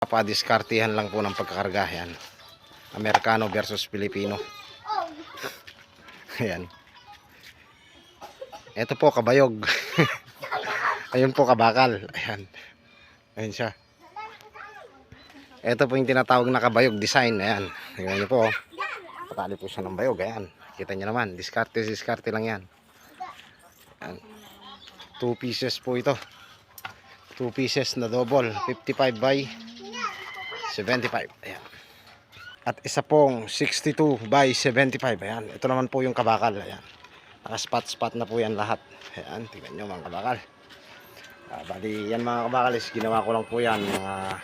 Papadiskartihan lang po ng pagkakarga. Yan. Amerikano versus Pilipino. Ayan. Ito po kabayog. Ayun po kabakal. Ayan. Ayan siya. Ito po yung tinatawag na kabayog design. Ayan. Tingnan niyo po. Patali po siya ng bayog. Ayan. Kita niyo naman. Diskarte lang yan. Ayan. 2 pieces po ito. 2 pieces na double. 55 by 75. Ayan. At isa pong 62 by 75. Ayan. Ito naman po yung kabakal. Ayan. Naka-spot na po yan lahat. Ayan. Tingnan nyo mga kabakal. Bali yan mga kabakal is ginawa ko lang po yan mga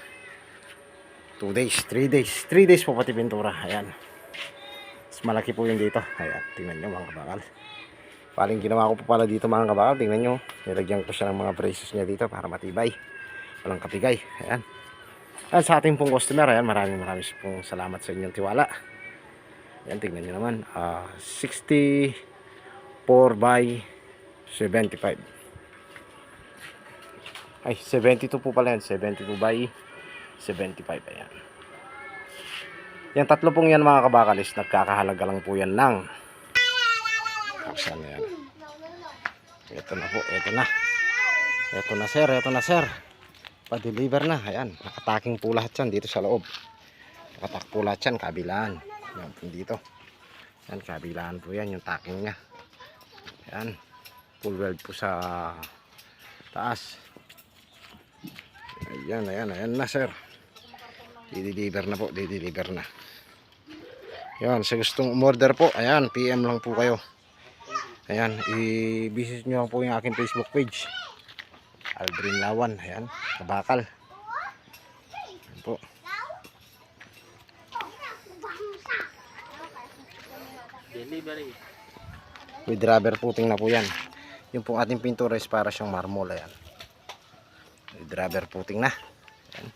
2 days, 3 days. 3 days po pati pintura. Ayan. Mas malaki po yung dito. Ayan. Tingnan nyo mga kabakal. Paling ginawa ko po pala dito mga kabakal. Tingnan nyo. Nilagyan ko siya ng mga braces niya dito para matibay. Walang kapigay. Ayan. At sa ating pong customer, ayan, maraming pong salamat sa inyong tiwala. Ayan, tingnan nyo naman. 64 by 75. Ay, 72 po pala yan. 72 by 75. Ayan. Yan, tatlo pong yan mga kabakalis. Nagkakahalaga lang po yan ng saan yan. Ito na po. Ito na. Ito na sir. Ito na sir. Pa-deliver na. Ayan. Nakataking po lahat yan dito sa loob. Nakatak po lahat yan. Kabilaan. Yan po dito. Yan. Kabilaan po yan. Yung taking nya. Ayan. Full weld po sa taas. Ayan. Ayan. Ayan na sir. Di-deliver na po. Di-deliver na. Ayan. Sa gustong umorder po. Ayan. PM lang po kayo. Ayan. I-visit nyo lang po yung aking Facebook page. Aldrin Lawan, ayan, kabakal. Ayan po. Delivery. With rubber puting na po yan. Yung pong ating pintura is para siyang marmol, ayan. With rubber puting na. Ayan.